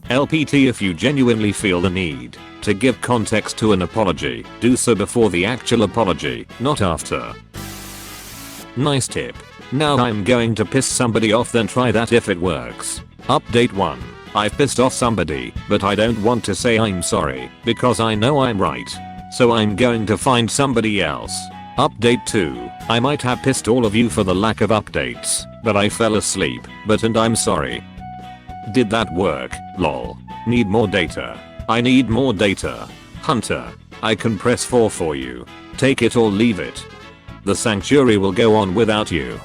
LPT, if you genuinely feel the need to give context to an apology, do so before the actual apology, not after. Nice tip. Now I'm going to piss somebody off, then try that if it works. Update 1. I've pissed off somebody, but I don't want to say I'm sorry because I know I'm right. So I'm going to find somebody else. Update 2. I might have pissed all of you for the lack of updates, but I fell asleep, and I'm sorry. Did that work? Lol. Need more data. I need more data. Hunter. I can press 4 for you. Take it or leave it. The sanctuary will go on without you.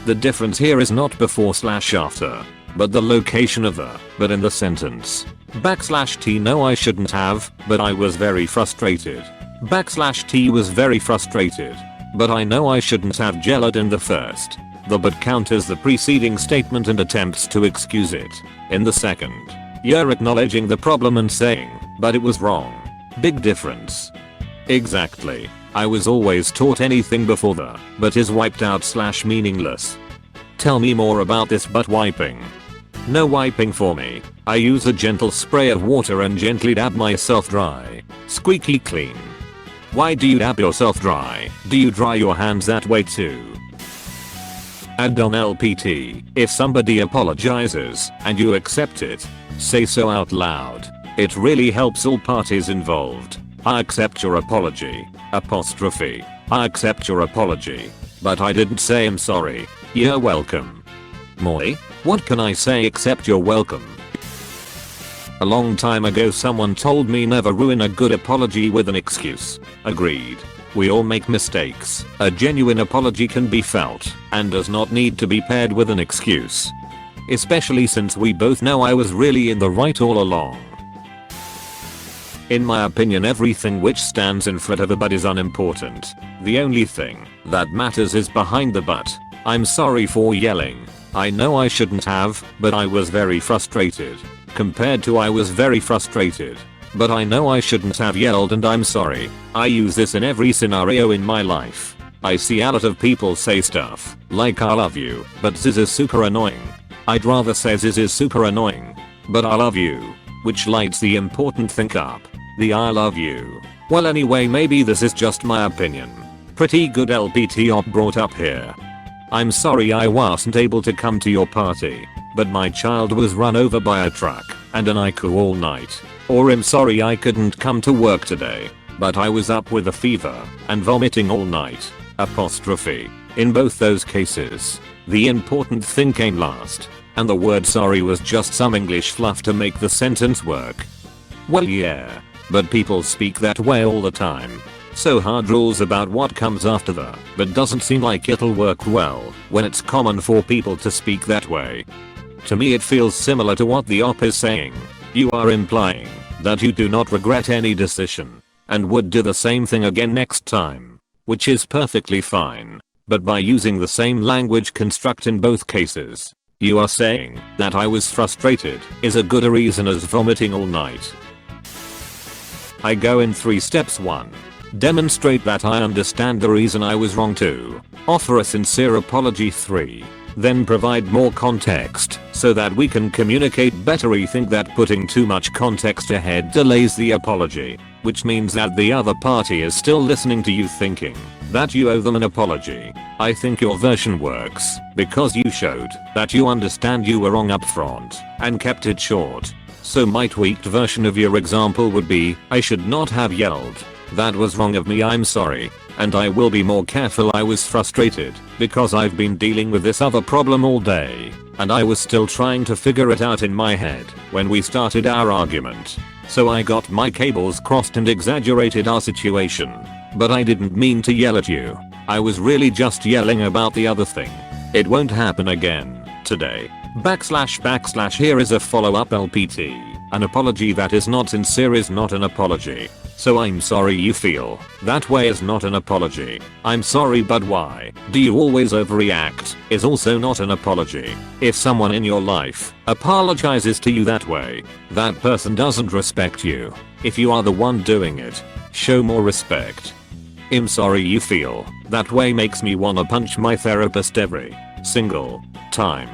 The difference here is not before/after, but the location of the but in the sentence. /T no I shouldn't have, but I was very frustrated. /T was very frustrated, but I know I shouldn't have yelled in the first. The but counters the preceding statement and attempts to excuse it. In the second, you're acknowledging the problem and saying, but it was wrong. Big difference. Exactly. I was always taught anything before the but is wiped out/meaningless. Tell me more about this butt wiping. No wiping for me. I use a gentle spray of water and gently dab myself dry. Squeaky clean. Why do you dab yourself dry? Do you dry your hands that way too? Add on LPT. If somebody apologizes and you accept it, say so out loud. It really helps all parties involved. I accept your apology. Apostrophe. I accept your apology. But I didn't say I'm sorry. You're welcome. Moi? What can I say except you're welcome? A long time ago someone told me never ruin a good apology with an excuse. Agreed. We all make mistakes. A genuine apology can be felt and does not need to be paired with an excuse. Especially since we both know I was really in the right all along. In my opinion, everything which stands in front of a but is unimportant. The only thing that matters is behind the but. I'm sorry for yelling. I know I shouldn't have, but I was very frustrated. Compared to I was very frustrated. But I know I shouldn't have yelled and I'm sorry. I use this in every scenario in my life. I see a lot of people say stuff like I love you, but this is super annoying. I'd rather say this is super annoying, but I love you, which lights the important thing up. The I love you. Well anyway, maybe this is just my opinion. Pretty good LPT op brought up here. I'm sorry I wasn't able to come to your party, but my child was run over by a truck and an ICU all night. Or I'm sorry I couldn't come to work today, but I was up with a fever and vomiting all night. Apostrophe. In both those cases, the important thing came last, and the word sorry was just some English fluff to make the sentence work. Well yeah, but people speak that way all the time. So hard rules about what comes after the but doesn't seem like it'll work well when it's common for people to speak that way. To me it feels similar to what the op is saying. You are implying that you do not regret any decision and would do the same thing again next time, which is perfectly fine. But by using the same language construct in both cases, you are saying that I was frustrated is a good a reason as vomiting all night. I go in 3 steps. 1. Demonstrate that I understand the reason I was wrong. 2. Offer a sincere apology. 3. Then provide more context so that we can communicate better. I think that putting too much context ahead delays the apology, which means that the other party is still listening to you thinking that you owe them an apology. I think your version works because you showed that you understand you were wrong up front and kept it short. So my tweaked version of your example would be, I should not have yelled. That was wrong of me, I'm sorry. And I will be more careful. I was frustrated because I've been dealing with this other problem all day, and I was still trying to figure it out in my head when we started our argument. So I got my cables crossed and exaggerated our situation. But I didn't mean to yell at you. I was really just yelling about the other thing. It won't happen again today. // here is a follow-up LPT. An apology that is not sincere is not an apology. So I'm sorry you feel that way is not an apology. I'm sorry but why do you always overreact is also not an apology. If someone in your life apologizes to you that way, that person doesn't respect you. If you are the one doing it, show more respect. I'm sorry you feel that way makes me wanna punch my therapist every single time.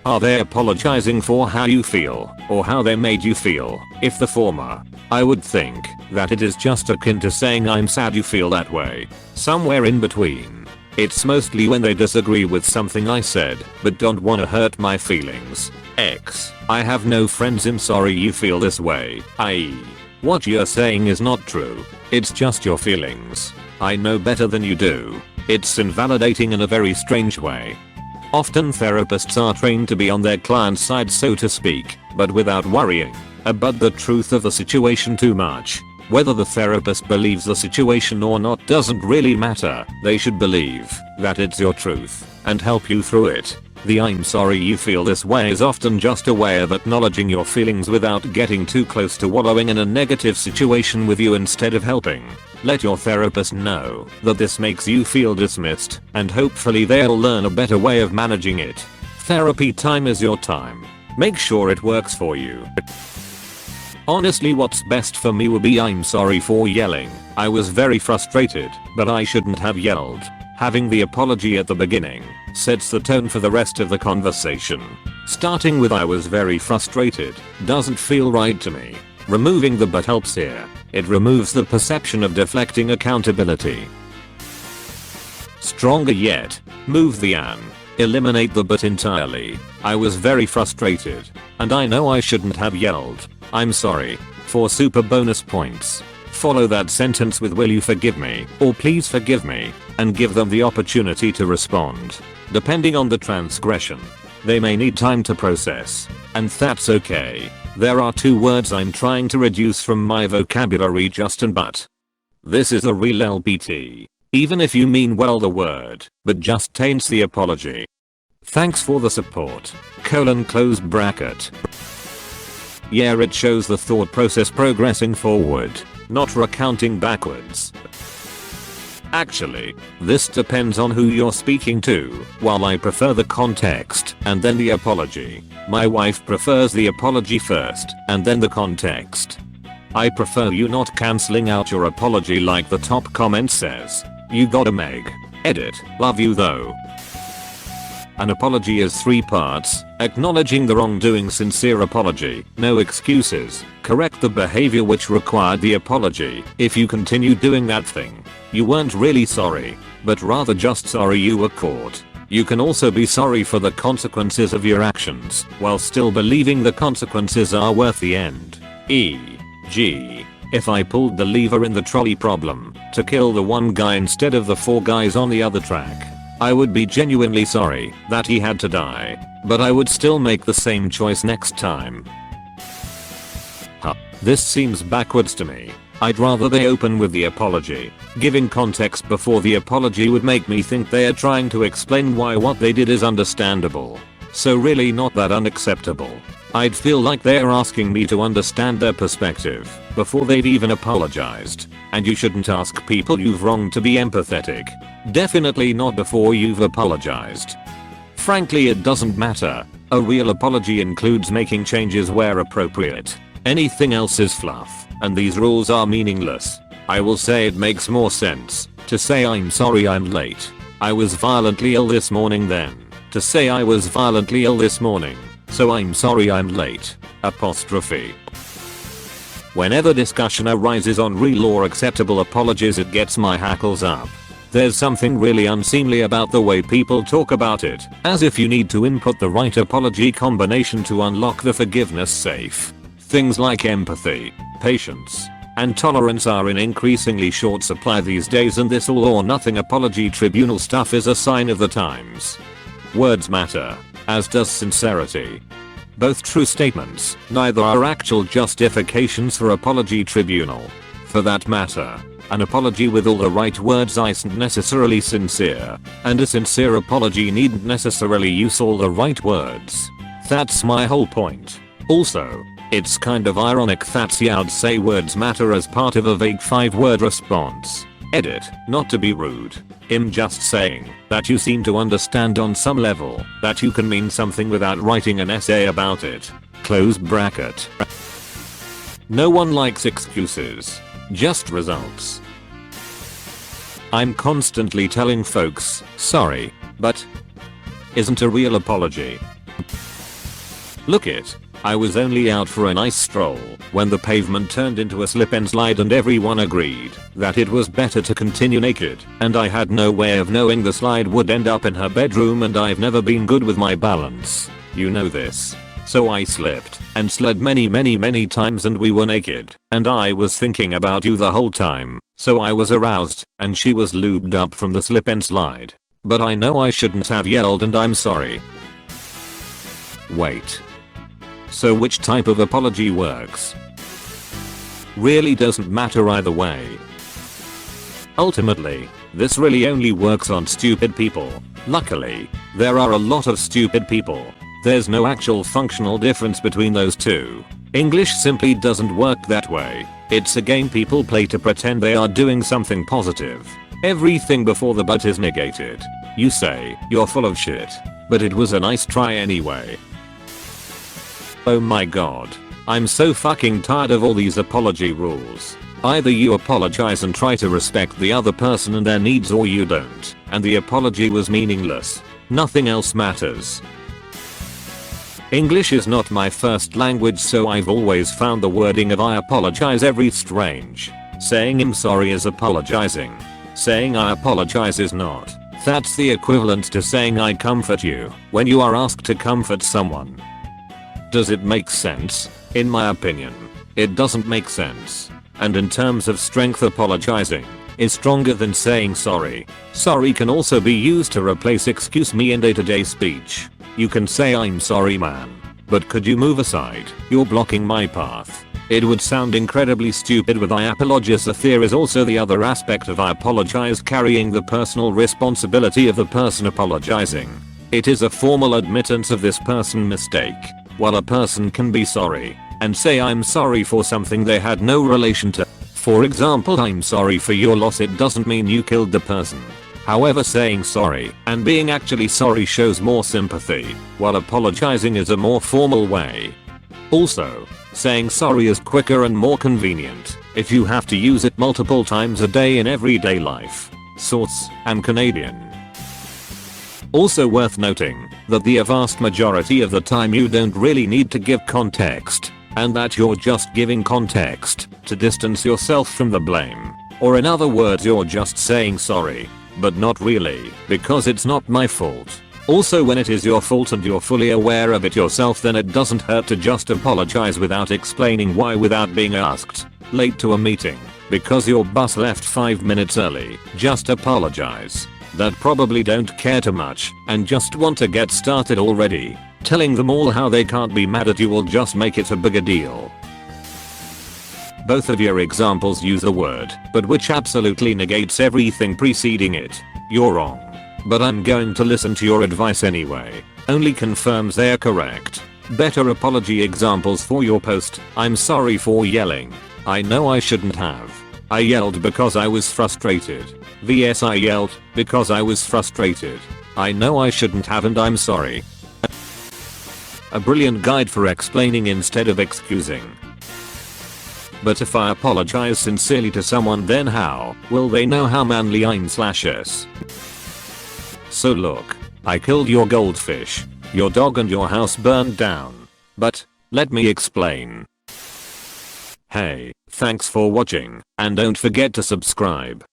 Are they apologizing for how you feel or how they made you feel? If the former, I would think that it is just akin to saying I'm sad you feel that way. Somewhere in between. It's mostly when they disagree with something I said but don't want to hurt my feelings. X. I have no friends. I'm sorry you feel this way. I.e. what you're saying is not true. It's just your feelings. I know better than you do. It's invalidating in a very strange way. Often therapists are trained to be on their client's side, so to speak, but without worrying about the truth of the situation too much. Whether the therapist believes the situation or not doesn't really matter. They should believe that it's your truth and help you through it. The I'm sorry you feel this way is often just a way of acknowledging your feelings without getting too close to wallowing in a negative situation with you instead of helping. Let your therapist know that this makes you feel dismissed, and hopefully they'll learn a better way of managing it. Therapy time is your time. Make sure it works for you. Honestly, what's best for me would be I'm sorry for yelling. I was very frustrated, but I shouldn't have yelled. Having the apology at the beginning sets the tone for the rest of the conversation. Starting with I was very frustrated doesn't feel right to me. Removing the but helps here. It removes the perception of deflecting accountability. Stronger yet, move the an. Eliminate the but entirely. I was very frustrated, and I know I shouldn't have yelled. I'm sorry. For super bonus points. Follow that sentence with will you forgive me or please forgive me, and give them the opportunity to respond. Depending on the transgression, they may need time to process, and that's okay. There are 2 words I'm trying to reduce from my vocabulary: just and but. This is a real LPT. Even if you mean well the word, but just taints the apology. Thanks for the support. Close bracket. Yeah, it shows the thought process progressing forward, not recounting backwards. Actually, this depends on who you're speaking to. While I prefer the context and then the apology, my wife prefers the apology first and then the context. I prefer you not cancelling out your apology like the top comment says. You gotta Meg. Edit. Love you though. An apology is 3 parts: acknowledging the wrongdoing, sincere apology, no excuses, correct the behavior which required the apology. If you continue doing that thing, you weren't really sorry, but rather just sorry you were caught. You can also be sorry for the consequences of your actions while still believing the consequences are worth the end. E.g. if I pulled the lever in the trolley problem to kill the one guy instead of the 4 guys on the other track, I would be genuinely sorry that he had to die, but I would still make the same choice next time. This seems backwards to me. I'd rather they open with the apology. Giving context before the apology would make me think they are trying to explain why what they did is understandable. So really not that unacceptable. I'd feel like they're asking me to understand their perspective before they've even apologized. And you shouldn't ask people you've wronged to be empathetic. Definitely not before you've apologized. Frankly, it doesn't matter. A real apology includes making changes where appropriate. Anything else is fluff, and these rules are meaningless. I will say it makes more sense to say I'm sorry I'm late. I was violently ill this morning than to say I was violently ill this morning, so I'm sorry I'm late. Apostrophe. Whenever discussion arises on real or acceptable apologies, it gets my hackles up. There's something really unseemly about the way people talk about it, as if you need to input the right apology combination to unlock the forgiveness safe. Things like empathy, patience, and tolerance are in increasingly short supply these days, and this all or nothing apology tribunal stuff is a sign of the times. Words matter, as does sincerity. Both true statements, neither are actual justifications for apology tribunal. For that matter, an apology with all the right words isn't necessarily sincere, and a sincere apology needn't necessarily use all the right words. That's my whole point. Also, it's kind of ironic that I'd say words matter as part of a vague 5-word response. Edit. Not to be rude. I'm just saying that you seem to understand on some level that you can mean something without writing an essay about it. Close bracket. No one likes excuses. Just results. I'm constantly telling folks, sorry, but isn't a real apology. Look it. I was only out for a nice stroll when the pavement turned into a slip and slide and everyone agreed that it was better to continue naked, and I had no way of knowing the slide would end up in her bedroom, and I've never been good with my balance. You know this. So I slipped and slid many times, and we were naked, and I was thinking about you the whole time, so I was aroused, and she was lubed up from the slip and slide. But I know I shouldn't have yelled, and I'm sorry. Wait. So which type of apology works? Really doesn't matter either way. Ultimately, this really only works on stupid people. Luckily, there are a lot of stupid people. There's no actual functional difference between those two. English simply doesn't work that way. It's a game people play to pretend they are doing something positive. Everything before the but is negated. You say, you're full of shit. But it was a nice try anyway. Oh my god. I'm so fucking tired of all these apology rules. Either you apologize and try to respect the other person and their needs, or you don't, and the apology was meaningless. Nothing else matters. English is not my first language, so I've always found the wording of I apologize very strange. Saying I'm sorry is apologizing. Saying I apologize is not. That's the equivalent to saying I comfort you when you are asked to comfort someone. Does it make sense? In my opinion, it doesn't make sense. And in terms of strength, apologizing is stronger than saying sorry. Sorry can also be used to replace excuse me in day-to-day speech. You can say I'm sorry man, but could you move aside? You're blocking my path. It would sound incredibly stupid with I apologize. There is also the other aspect of I apologize carrying the personal responsibility of the person apologizing. It is a formal admittance of this person's mistake. While a person can be sorry and say I'm sorry for something they had no relation to. For example, I'm sorry for your loss, it doesn't mean you killed the person. However, saying sorry and being actually sorry shows more sympathy, while apologizing is a more formal way. Also, saying sorry is quicker and more convenient if you have to use it multiple times a day in everyday life. Source: I'm Canadian. Also worth noting that the vast majority of the time you don't really need to give context, and that you're just giving context to distance yourself from the blame. Or in other words, you're just saying sorry, but not really, because it's not my fault. Also, when it is your fault and you're fully aware of it yourself, then it doesn't hurt to just apologize without explaining why, without being asked late to a meeting because your bus left 5 minutes early. Just apologize. That probably don't care too much and just want to get started already. Telling them all how they can't be mad at you will just make it a bigger deal. Both of your examples use the word but, which absolutely negates everything preceding it. You're wrong. But I'm going to listen to your advice anyway. Only confirms they're correct. Better apology examples for your post. I'm sorry for yelling. I know I shouldn't have. I yelled because I was frustrated. vs I yelled because I was frustrated. I know I shouldn't have and I'm sorry. A brilliant guide for explaining instead of excusing. But if I apologize sincerely to someone, then how will they know how manly I'm/s? So look, I killed your goldfish, your dog and your house burned down. But let me explain. Hey, thanks for watching, and don't forget to subscribe.